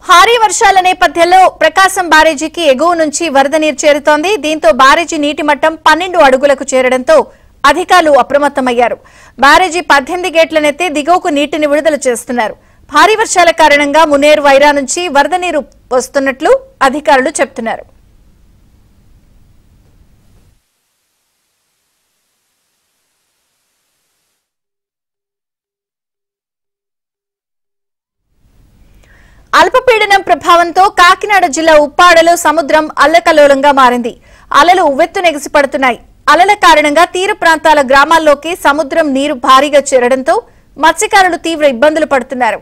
భారీ వర్షాల నేపథ్యంలో ప్రకాశం బ్యారేజీకి ఎగువ నుంచి వరద నీరు చేరుతోంది. దీంతో బ్యారేజీ నీటి మట్టం 12 అడుగులకు చేరడంతో అధికారులు అప్రమత్తమయ్యారు. బ్యారేజీ 18 గేట్లనెత్తి దిగువకు నీటిని విడుదల చేస్తున్నారు. భారీ వర్షాల కారణంగా మునేరు వైరా నుంచి వరద నీరు వస్తున్నట్లు అధికారులు చెబుతున్నారు. అల్పపీడనం ప్రభావంతో కాకినాడ జిల్లా ఉప్పాడలో సముద్రం అల్లకల్లోలంగా మారింది. అలలు ఉవ్వెత్తున ఎగిసిపడుతున్నాయి. అలల కారణంగా తీర ప్రాంతాల గ్రామాల్లోకి సముద్రం నీరు భారీగా చేరడంతో మత్స్యకారులు తీవ్ర ఇబ్బందులు పడుతున్నారు.